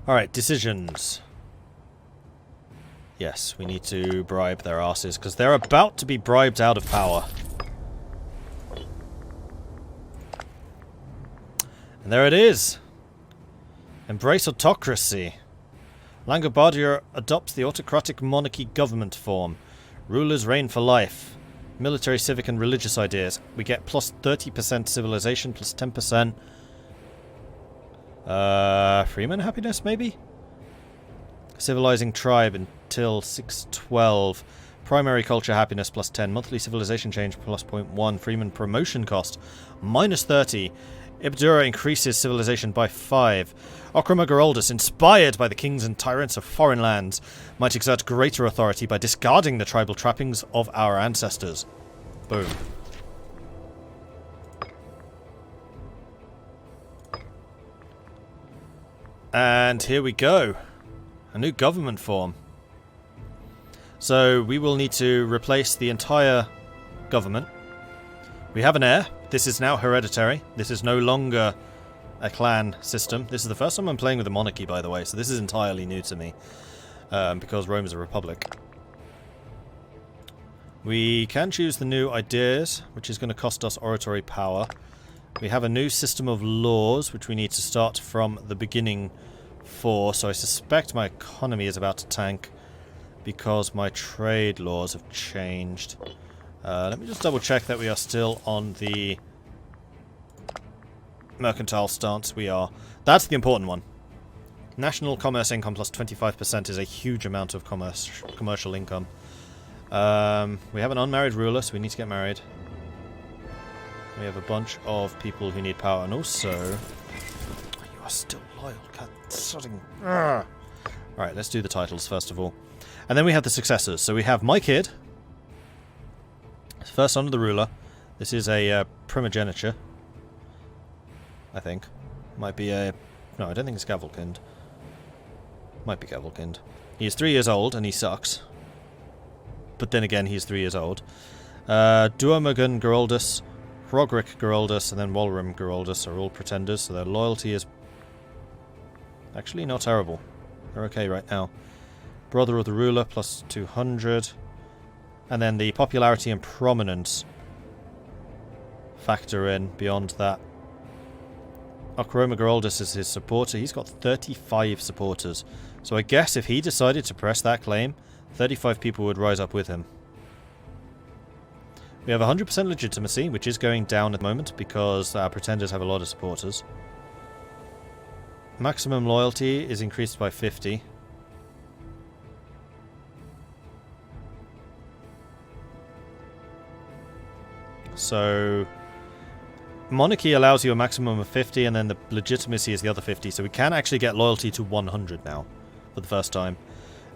Alright, decisions. Yes, we need to bribe their asses, because they're about to be bribed out of power. And there it is! Embrace autocracy. Langobardia adopts the autocratic monarchy government form. Rulers reign for life. Military, civic and religious ideas. We get plus 30% civilization, plus 10%... freeman happiness, maybe? Civilizing tribe until 612. Primary culture happiness plus 10. Monthly civilization change plus 0.1. Freeman promotion cost minus 30. Ibdura increases civilization by 5. Okrama Geraldus, inspired by the kings and tyrants of foreign lands, might exert greater authority by discarding the tribal trappings of our ancestors. Boom. And here we go. A new government form. So we will need to replace the entire government. We have an heir. This is now hereditary. This is no longer a clan system. This is the first time I'm playing with a monarchy, by the way, so this is entirely new to me. Because Rome is a republic. We can choose the new ideas, which is going to cost us oratory power. We have a new system of laws, which we need to start from the beginning for, so I suspect my economy is about to tank because my trade laws have changed. Let me just double check that we are still on the mercantile stance. We are. That's the important one. National commerce income plus 25% is a huge amount of commercial income. We have an unmarried ruler, so we need to get married. We have a bunch of people who need power, and also... You are still loyal, cat. Alright, let's do the titles first of all. And then we have the successors. So we have my kid. First son of the ruler. This is a primogeniture. I think. Might be a... No, I don't think it's Gavelkind. Might be Gavelkind. He is 3 years old, and he sucks. But then again, he's 3 years old. Duomogun Geraldus, Hrogric Geraldus, and then Walram Geraldus are all pretenders, so their loyalty is actually not terrible. They're okay right now. Brother of the ruler, plus 200. And then the popularity and prominence factor in beyond that. Okroma Geraldus is his supporter. He's got 35 supporters. So I guess if he decided to press that claim, 35 people would rise up with him. We have 100% legitimacy, which is going down at the moment because our pretenders have a lot of supporters. Maximum loyalty is increased by 50. So monarchy allows you a maximum of 50, and then the legitimacy is the other 50. So we can actually get loyalty to 100 now for the first time.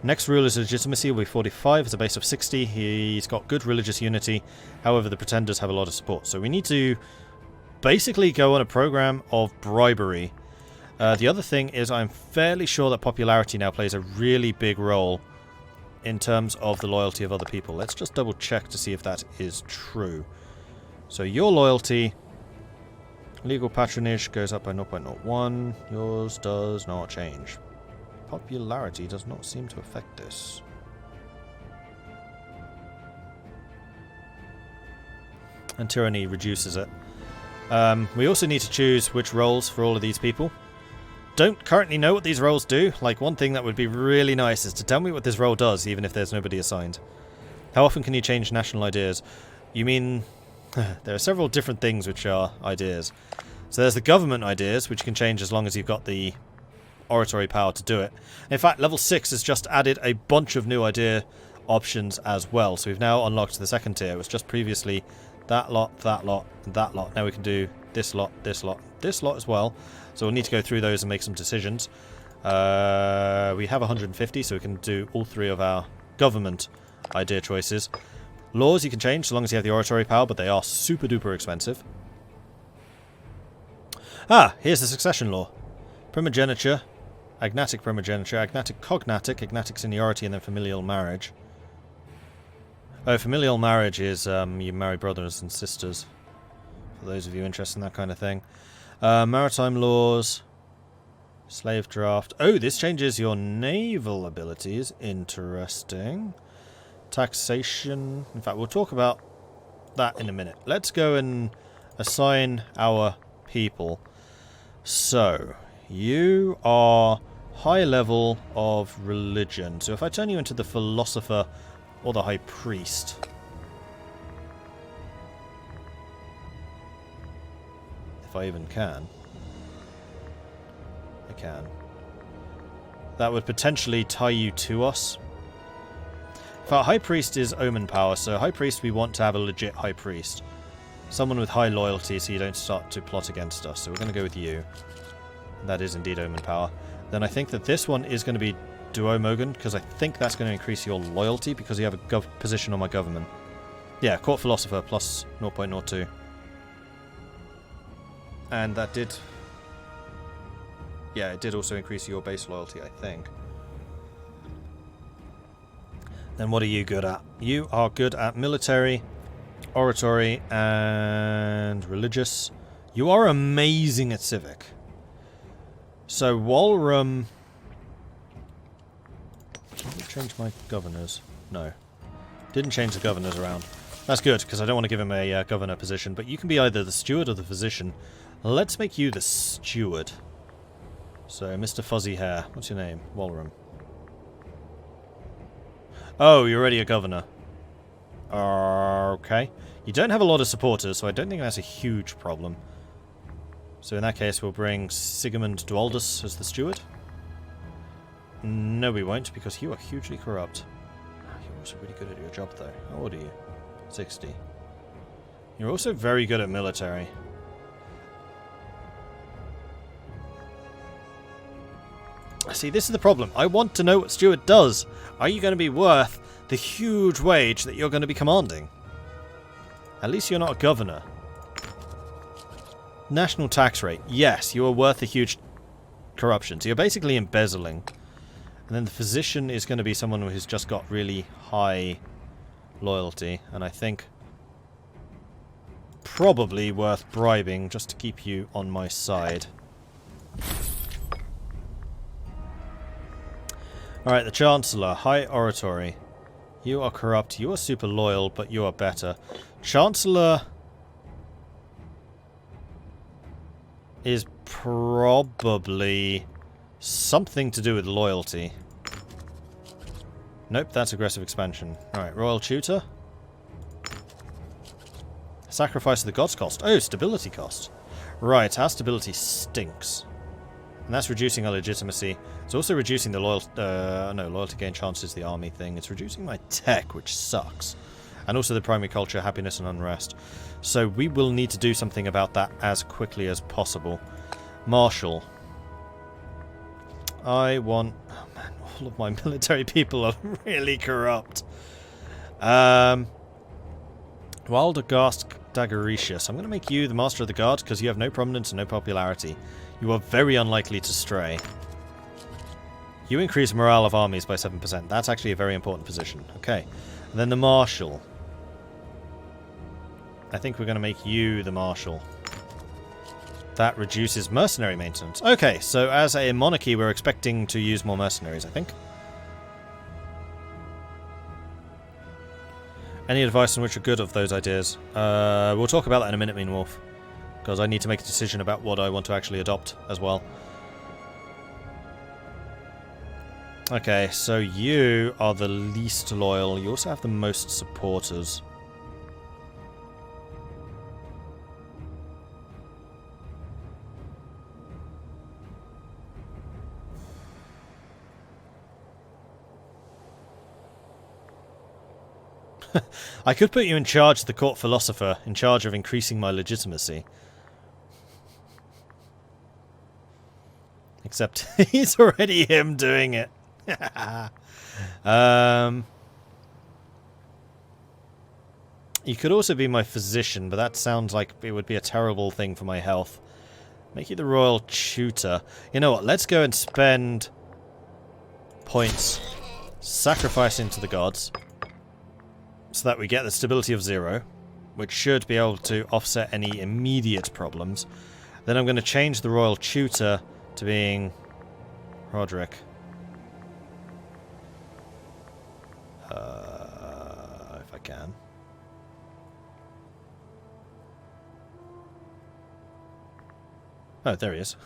Next ruler's legitimacy will be 45 as a base of 60. He's got good religious unity. However, the pretenders have a lot of support. So we need to basically go on a program of bribery. The other thing is I'm fairly sure that popularity now plays a really big role in terms of the loyalty of other people. Let's just double check to see if that is true. So your loyalty, legal patronage goes up by 0.01. Yours does not change. Popularity does not seem to affect this. And tyranny reduces it. We also need to choose which roles for all of these people. Don't currently know what these roles do. Like, one thing that would be really nice is to tell me what this role does, even if there's nobody assigned. How often can you change national ideas? You mean... there are several different things which are ideas. So there's the government ideas, which you can change as long as you've got the oratory power to do it. In fact, level 6 has just added a bunch of new idea options as well. So we've now unlocked the second tier. It was just previously that lot, that lot, and that lot. Now we can do this lot, this lot, this lot as well. So we'll need to go through those and make some decisions. We have 150, so we can do all 3 of our government idea choices. Laws you can change so long as you have the oratory power, but they are super duper expensive. Ah, here's the succession law. Primogeniture, agnatic primogeniture, agnatic cognatic, agnatic seniority, and then familial marriage. Oh, familial marriage is you marry brothers and sisters. For those of you interested in that kind of thing. Maritime laws. Slave draft. Oh, this changes your naval abilities. Interesting. Taxation. In fact, we'll talk about that in a minute. Let's go and assign our people. So, you are high level of religion. So if I turn you into the philosopher or the high priest... if I even can. I can. That would potentially tie you to us. If our high priest is omen power, so high priest we want to have a legit high priest. Someone with high loyalty so you don't start to plot against us. So we're going to go with you. That is indeed omen power. Then I think that this one is going to be Duo Mogan, because I think that's going to increase your loyalty because you have a position on my government. Yeah, court philosopher plus 0.02. And that did... yeah, it did also increase your base loyalty, I think. Then what are you good at? You are good at military, oratory, and religious. You are amazing at civic. So, Walram... did it change my governors? No. Didn't change the governors around. That's good, because I don't want to give him a governor position, but you can be either the steward or the physician. Let's make you the steward. So, Mr. Fuzzy Hair. What's your name? Walram. Oh, you're already a governor. Okay. You don't have a lot of supporters, so I don't think that's a huge problem. So in that case, we'll bring Sigmund Dualdus as the steward. No, we won't, because you are hugely corrupt. You're also really good at your job, though. How old are you? 60. You're also very good at military. See, this is the problem. I want to know what steward does. Are you going to be worth the huge wage that you're going to be commanding? At least you're not a governor. National tax rate. Yes, you are worth a huge corruption. So you're basically embezzling. And then the physician is going to be someone who's just got really high loyalty. And I think probably worth bribing just to keep you on my side. Alright, the Chancellor. High oratory. You are corrupt. You are super loyal, but you are better. Chancellor is probably something to do with loyalty. Nope, that's aggressive expansion. Alright, Royal Tutor. Sacrifice of the Gods cost. Oh, stability cost. Right, our stability stinks. And that's reducing our legitimacy. It's also reducing the loyalty gain chances, the army thing. It's reducing my tech, which sucks. And also the primary culture, happiness and unrest. So we will need to do something about that as quickly as possible. Marshal. I want... oh man, all of my military people are really corrupt. Wildagast Dagaretius. I'm going to make you the Master of the Guard because you have no prominence and no popularity. You are very unlikely to stray. You increase morale of armies by 7%. That's actually a very important position. Okay. And then the Marshal. I think we're going to make you the Marshal. That reduces mercenary maintenance. Okay, so as a monarchy, we're expecting to use more mercenaries, I think. Any advice on which are good of those ideas? We'll talk about that in a minute, Mean Wolf. Because I need to make a decision about what I want to actually adopt as well. Okay, so you are the least loyal. You also have the most supporters. I could put you in charge of the court philosopher, in charge of increasing my legitimacy. Except he's already him doing it. You could also be my physician, but that sounds like it would be a terrible thing for my health. Make you the royal tutor. You know what, let's go and spend points sacrificing to the gods so that we get the stability of 0, which should be able to offset any immediate problems. Then I'm going to change the royal tutor to being Roderick. If I can. Oh, there he is.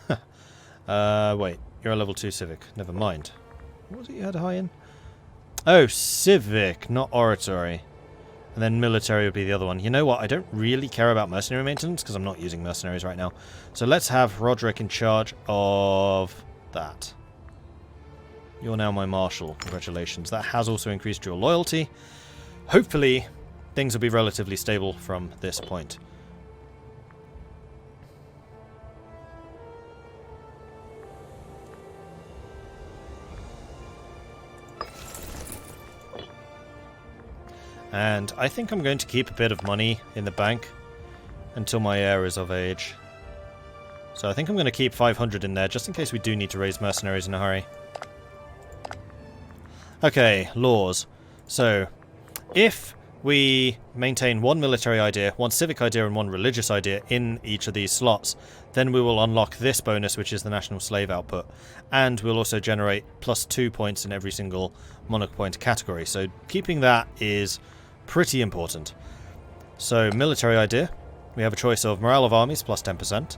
Wait. You're a level 2 civic. Never mind. What was it you had high in? Oh, civic, not oratory. And then military would be the other one. You know what? I don't really care about mercenary maintenance because I'm not using mercenaries right now. So let's have Roderick in charge of that. You're now my marshal. Congratulations. That has also increased your loyalty. Hopefully, things will be relatively stable from this point. And I think I'm going to keep a bit of money in the bank until my heir is of age. So I think I'm going to keep 500 in there just in case we do need to raise mercenaries in a hurry. Okay, laws. So, if we maintain one military idea, one civic idea, and one religious idea in each of these slots, then we will unlock this bonus, which is the national slave output. And we'll also generate +2 points in every single monarch point category. So keeping that is pretty important. So, military idea. We have a choice of morale of armies +10%,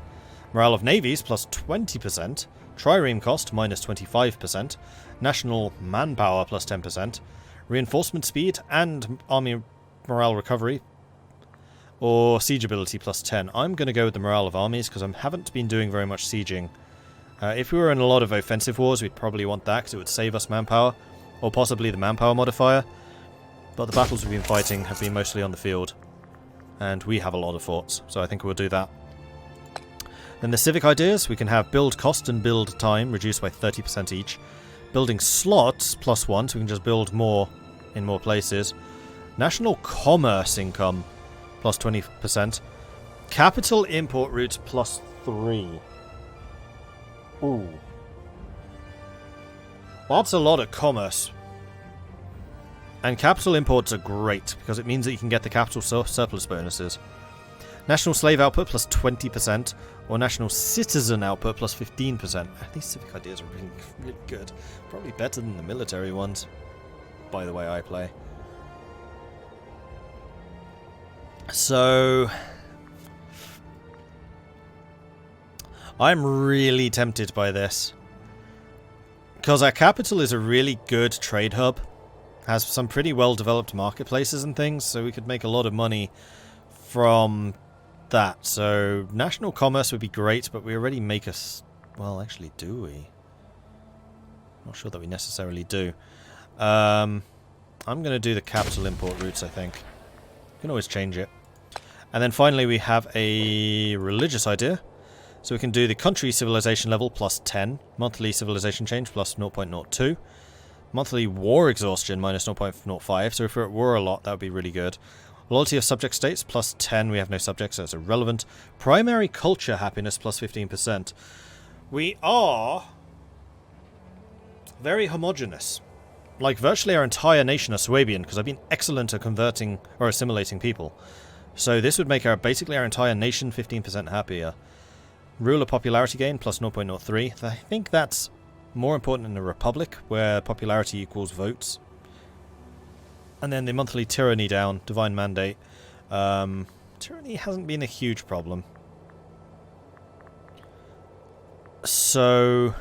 morale of navies +20%, trireme cost -25%, national manpower +10%, reinforcement speed and army morale recovery, or siege ability +10. I'm going to go with the morale of armies because I haven't been doing very much sieging. If we were in a lot of offensive wars, we'd probably want that because it would save us manpower, or possibly the manpower modifier. But the battles we've been fighting have been mostly on the field, and we have a lot of forts, so I think we'll do that. Then the civic ideas, we can have build cost and build time reduced by 30% each. Building slots +1, so we can just build more in more places. National commerce income +20%. Capital import routes +3. Ooh. That's a lot of commerce. And capital imports are great, because it means that you can get the capital surplus bonuses. National slave output +20%, or national citizen output +15%. These civic ideas are really, really good. Probably better than the military ones, by the way I play. So, I'm really tempted by this. Because our capital is a really good trade hub. Has some pretty well developed marketplaces and things, so we could make a lot of money from that. So national commerce would be great, but we already make us... Well, actually, do we? Not sure that we necessarily do. I'm going to do the capital import routes, I think. You can always change it. And then finally we have a religious idea. So we can do the country civilization level +10, monthly civilization change +0.02. Monthly war exhaustion -0.05, so if we're at war a lot, that would be really good. Loyalty of subject states +10, we have no subjects, so it's irrelevant. Primary culture happiness +15%. We are very homogenous. Like, virtually our entire nation are Swabian, because I've been excellent at converting or assimilating people. So this would make basically our entire nation 15% happier. Ruler popularity gain +0.03. I think that's more important in a republic, where popularity equals votes. And then the monthly tyranny down, divine mandate. Tyranny hasn't been a huge problem. So,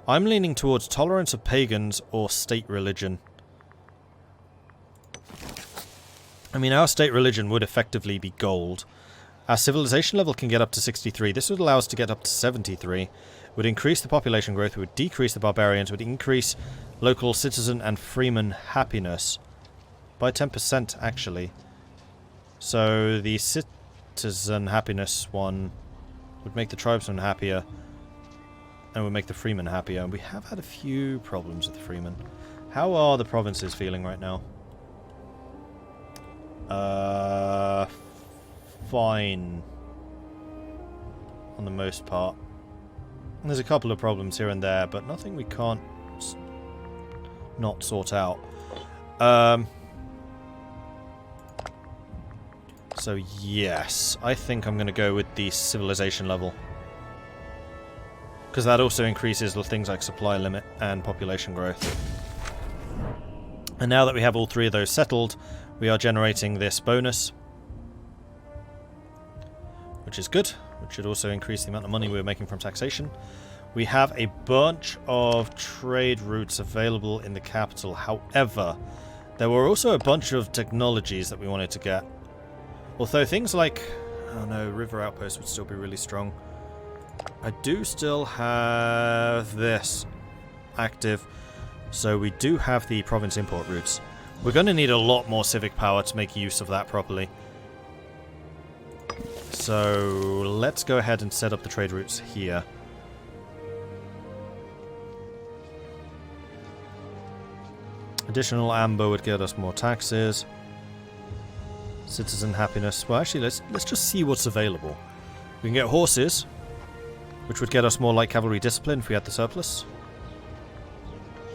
I'm leaning towards tolerance of pagans or state religion. I mean, our state religion would effectively be gold. Our civilization level can get up to 63. This would allow us to get up to 73. Would increase the population growth, would decrease the barbarians, would increase local citizen and freeman happiness by 10% actually. So the citizen happiness one would make the tribesmen happier and would make the freemen happier. And we have had a few problems with the freemen. How are the provinces feeling right now? Fine. On the most part. There's a couple of problems here and there, but nothing we can't not sort out. So yes, I think I'm going to go with the civilization level. because that also increases things like supply limit and population growth. And now that we have all three of those settled, we are generating this bonus, which is good, which should also increase the amount of money we're making from taxation. We have a bunch of trade routes available in the capital. However, there were also a bunch of technologies that we wanted to get. Although things like, oh no, river outposts would still be really strong. I do still have this active, so we do have the province import routes. We're going to need a lot more civic power to make use of that properly. So let's go ahead and set up the trade routes here. Additional amber would get us more taxes. Citizen happiness. Well, actually, let's just see what's available. We can get horses, which would get us more light cavalry discipline if we had the surplus.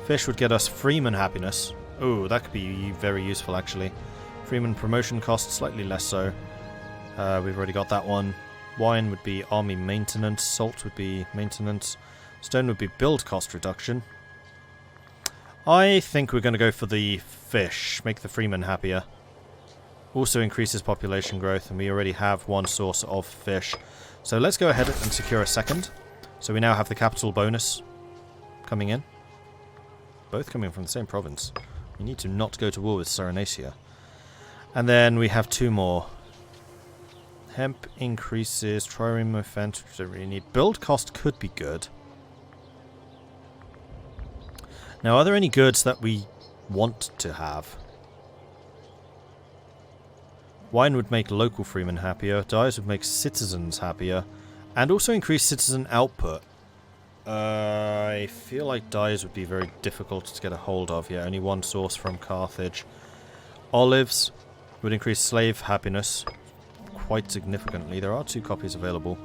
Fish would get us freeman happiness. Oh, that could be very useful, actually. Freeman promotion cost, slightly less so. We've already got that one. Wine would be army maintenance. Salt would be maintenance. Stone would be build cost reduction. I think we're going to go for the fish. Make the freeman happier. Also increases population growth, and we already have one source of fish. So let's go ahead and secure a second. So we now have the capital bonus coming in. Both coming from the same province. We need to not go to war with Cyrenacia. And then we have two more. Hemp increases, trireme offense, which we don't really need. Build cost could be good. Now, are there any goods that we want to have? Wine would make local freemen happier. Dyes would make citizens happier. And also increase citizen output. I feel like dyes would be very difficult to get a hold of. Yeah, only one source from Carthage. Olives would increase slave happiness quite significantly. There are 2 copies available.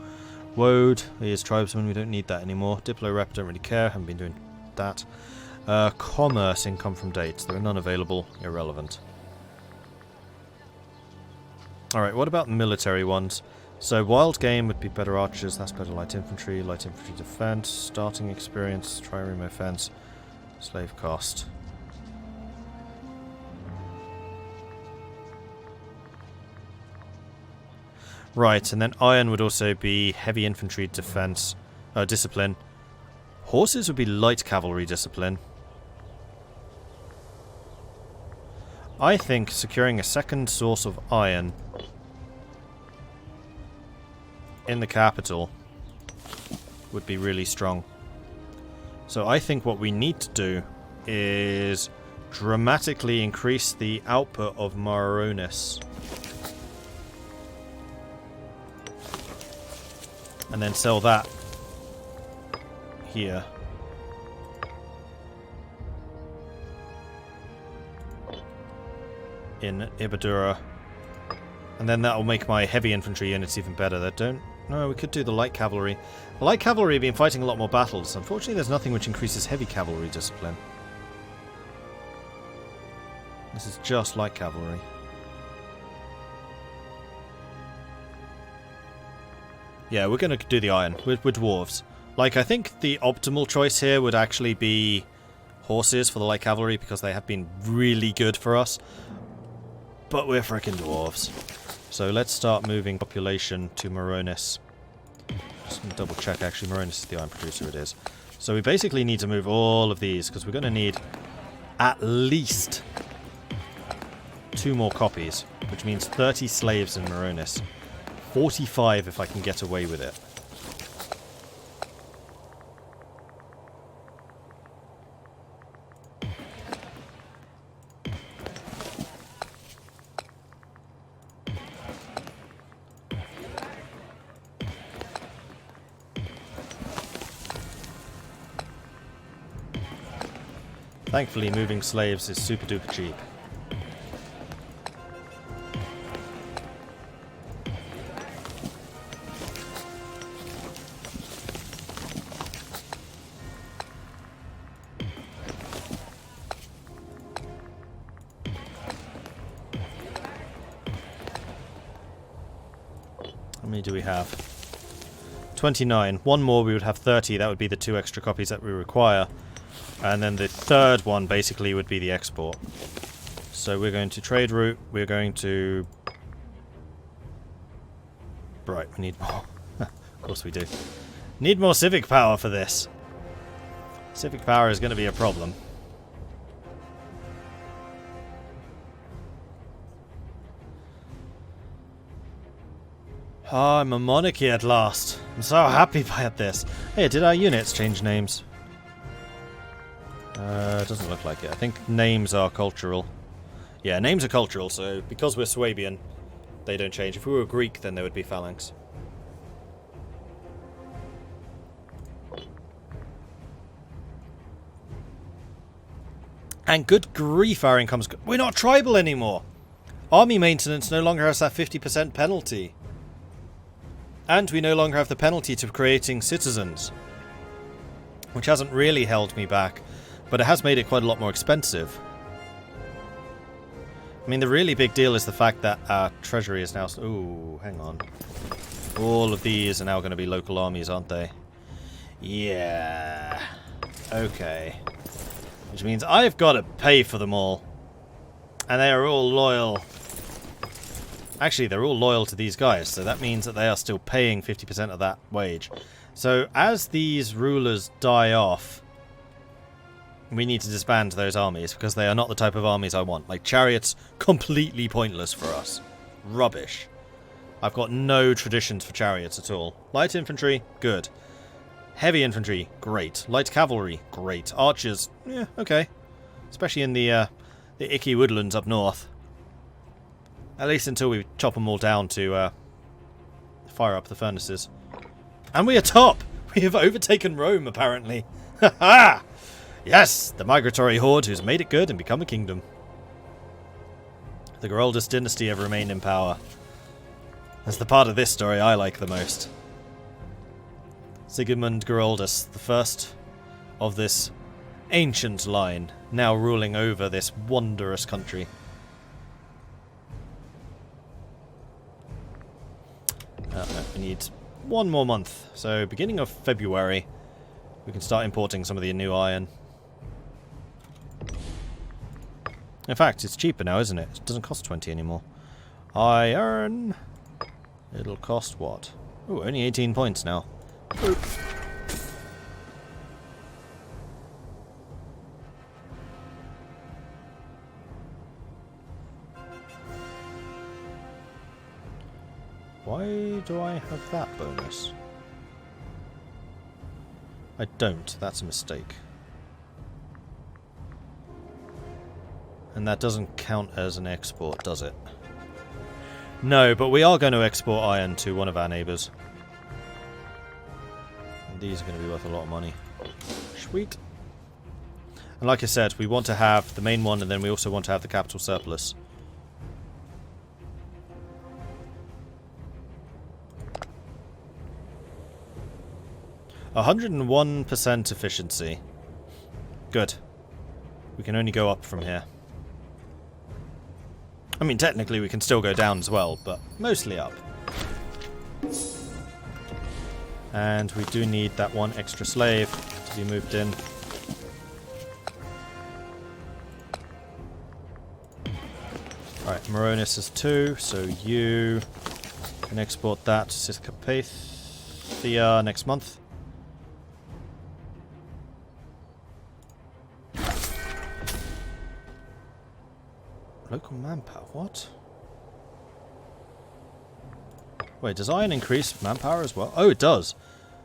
Woad is tribesman. We don't need that anymore. Diplo rep, don't really care. Haven't been doing that. Commerce income from dates. There are none available. Irrelevant. Alright, what about military ones? So wild game would be better archers. That's better light infantry defense, starting experience, trireme offense, slave cost. Right, and then iron would also be heavy infantry defense, discipline. Horses would be light cavalry discipline. I think securing a second source of iron in the capital would be really strong. So I think what we need to do is dramatically increase the output of Moronis. And then sell that here. In Ibadura. And then that will make my heavy infantry units even better. That don't... No, we could do the light cavalry. The light cavalry have been fighting a lot more battles. Unfortunately, there's nothing which increases heavy cavalry discipline. This is just light cavalry. Yeah, we're going to do the iron with dwarves. Like, I think the optimal choice here would actually be horses for the light cavalry because they have been really good for us. But we're frickin' dwarves. So let's start moving population to Moronis. Just gonna double check, actually. Moronis is the iron producer, it is. So we basically need to move all of these because we're going to need at least 2 more copies, which means 30 slaves in Moronis. 45 if I can get away with it. Thankfully, moving slaves is super duper cheap. How many do we have? 29. One more, we would have 30. That would be the 2 extra copies that we require. And then the third one basically would be the export. So we're going to trade route. We're going to... Right, we need more. Of course we do. Need more civic power for this. Civic power is going to be a problem. Oh, I'm a monarchy at last. I'm so happy about this. Hey, did our units change names? It doesn't look like it. I think names are cultural. Yeah, names are cultural, so because we're Swabian, they don't change. If we were Greek, then they would be phalanx. And good grief, our income's... We're not tribal anymore! Army maintenance no longer has that 50% penalty. And we no longer have the penalty to creating citizens. Which hasn't really held me back, but it has made it quite a lot more expensive. I mean, the really big deal is the fact that our treasury is now... Ooh, hang on. All of these are now going to be local armies, aren't they? Yeah. Okay. Which means I've got to pay for them all. And they are all loyal. Actually, they're all loyal to these guys, so that means that they are still paying 50% of that wage. So, as these rulers die off, we need to disband those armies, because they are not the type of armies I want. Like, chariots, completely pointless for us. Rubbish. I've got no traditions for chariots at all. Light infantry, good. Heavy infantry, great. Light cavalry, great. Archers, yeah, okay. Especially in the icky woodlands up north. At least until we chop them all down to fire up the furnaces. And we are top! We have overtaken Rome, apparently. Ha ha! Yes! The Migratory Horde who's made it good and become a kingdom. The Geraldus dynasty have remained in power. That's the part of this story I like the most. Sigmund Geraldus, the first of this ancient line, now ruling over this wondrous country. No, we need one more month. So, beginning of February, we can start importing some of the new iron. In fact, it's cheaper now, isn't it? It doesn't cost 20 anymore. Iron. It'll cost what? Oh, only 18 points now. Boop. Why do I have that bonus? I don't. That's a mistake. And that doesn't count as an export, does it? No, but we are going to export iron to one of our neighbours. And these are going to be worth a lot of money. Sweet. And like I said, we want to have the main one, and then we also want to have the capital surplus. %101% efficiency. Good. We can only go up from here. I mean, technically we can still go down as well, but mostly up. And we do need that one extra slave to be moved in. Alright, Moronis is 2, so you can export that to Siscapathia next month. Local manpower, what? Wait, does iron increase manpower as well? Oh, it does.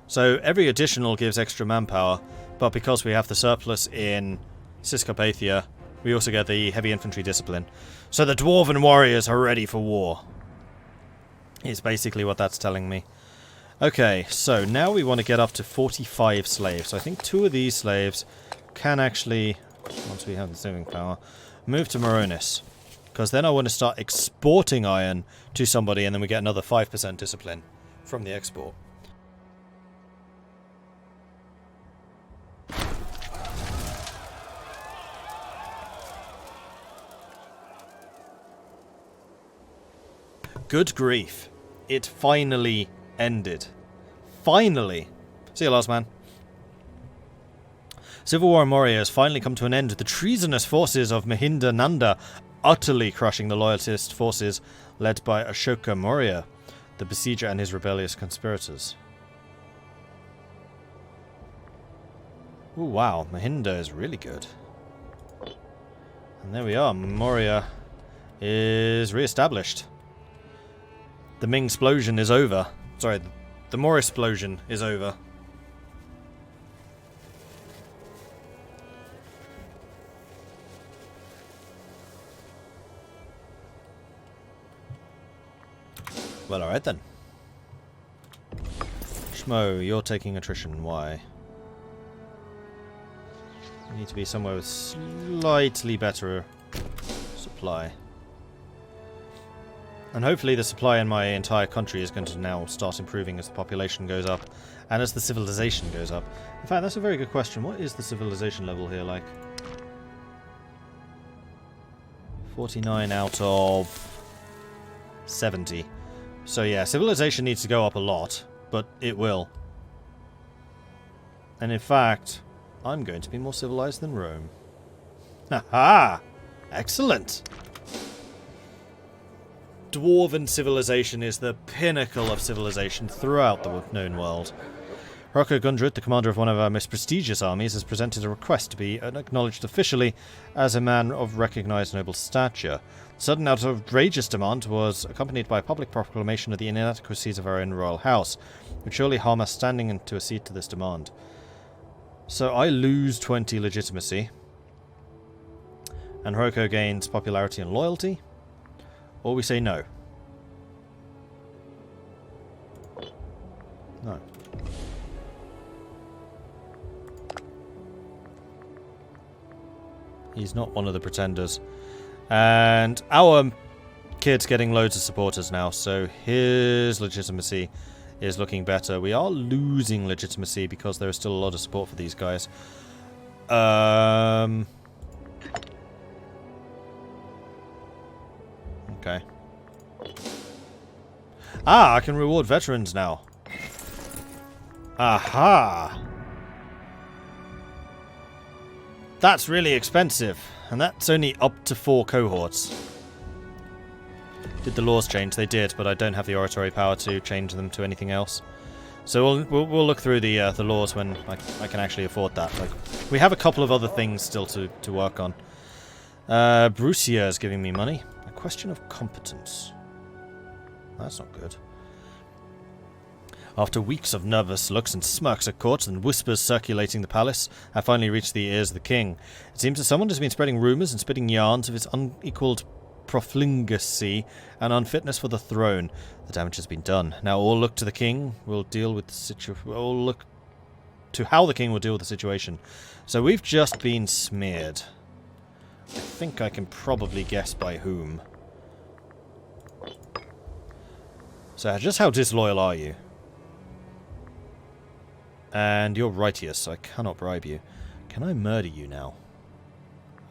So every additional gives extra manpower, but because we have the surplus in Siscapathia, we also get the heavy infantry discipline. So the dwarven warriors are ready for war. Is basically what that's telling me. Okay, so now we want to get up to 45 slaves. So I think 2 of these slaves can actually, once we have the saving power, move to Moronis. Because then I want to start exporting iron to somebody, and then we get another 5% discipline from the export. Good grief. It finally ended. Finally! See you, last man. Civil war in Moria has finally come to an end, with the treasonous forces of Mahinda Nanda utterly crushing the loyalist forces led by Ashoka Maurya, the besieger and his rebellious conspirators. Ooh, wow, Mahinda is really good. And there we are, Maurya is re-established. The Ming explosion is over. Sorry, the Maurya explosion is over. Well, alright then. Schmo, you're taking attrition. Why? You need to be somewhere with slightly better supply. And hopefully the supply in my entire country is going to now start improving as the population goes up and as the civilization goes up. In fact, that's a very good question. What is the civilization level here like? 49 out of 70. So yeah, civilization needs to go up a lot, but it will. And in fact, I'm going to be more civilized than Rome. Haha! Excellent! Dwarven civilization is the pinnacle of civilization throughout the known world. Rocco Gundred, the commander of one of our most prestigious armies, has presented a request to be acknowledged officially as a man of recognized noble stature. The sudden outrageous demand was accompanied by a public proclamation of the inadequacies of our own royal house, which surely harm us standing to accede to this demand. So I lose 20 legitimacy, and Rocco gains popularity and loyalty, or we say no. No. He's not one of the pretenders. And our kid's getting loads of supporters now, so his legitimacy is looking better. We are losing legitimacy because there is still a lot of support for these guys. Okay. Ah, I can reward veterans now. Aha! That's really expensive, and that's only up to 4 cohorts. Did the laws change? They did, but I don't have the oratory power to change them to anything else. So we'll look through the laws when I can actually afford that. Like, we have a couple of other things still to work on. Brucia is giving me money. A question of competence. That's not good. After weeks of nervous looks and smirks at court and whispers circulating the palace, I finally reached the ears of the king. It seems that someone has been spreading rumours and spitting yarns of his unequalled profligacy and unfitness for the throne. The damage has been done. Now all look to the king. We'll deal with the situation. All look to how the king will deal with the situation. So we've just been smeared. I think I can probably guess by whom. So just how disloyal are you? And you're righteous, so I cannot bribe you. Can I murder you now?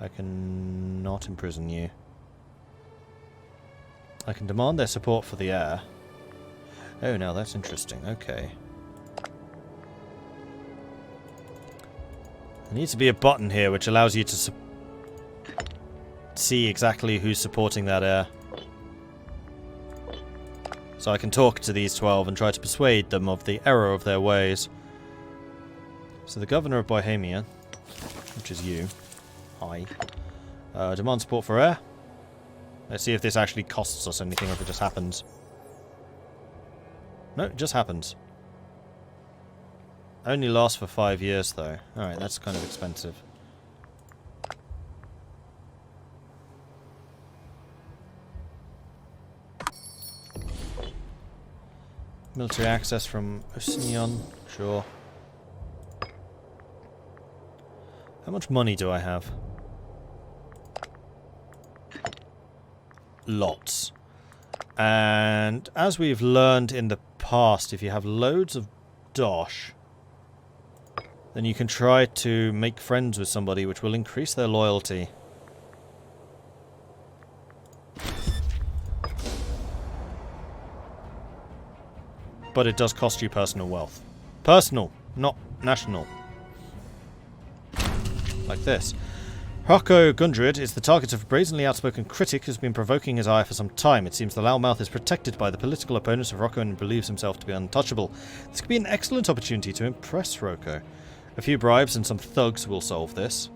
I can not imprison you. I can demand their support for the heir. Oh, now that's interesting. Okay. There needs to be a button here which allows you to see exactly who's supporting that heir. So I can talk to these 12 and try to persuade them of the error of their ways. So the governor of Bohemia, which is you, hi, demand support for heir. Let's see if this actually costs us anything or if it just happens. No, it just happens. Only lasts for 5 years though. Alright, that's kind of expensive. Military access from Osnion, sure. How much money do I have? Lots. And as we've learned in the past, if you have loads of dosh, then you can try to make friends with somebody, which will increase their loyalty. but it does cost you personal wealth. Personal, not national. Like this. Rocco Gundred is the target of a brazenly outspoken critic who's been provoking his ire for some time. It seems the Loudmouth is protected by the political opponents of Rocco and believes himself to be untouchable. This could be an excellent opportunity to impress Rocco. A few bribes and some thugs will solve this.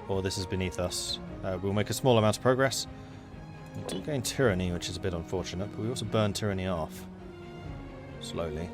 Or this is beneath us. We'll make a small amount of progress. We do gain tyranny, which is a bit unfortunate, but we also burn tyranny off. Slowly.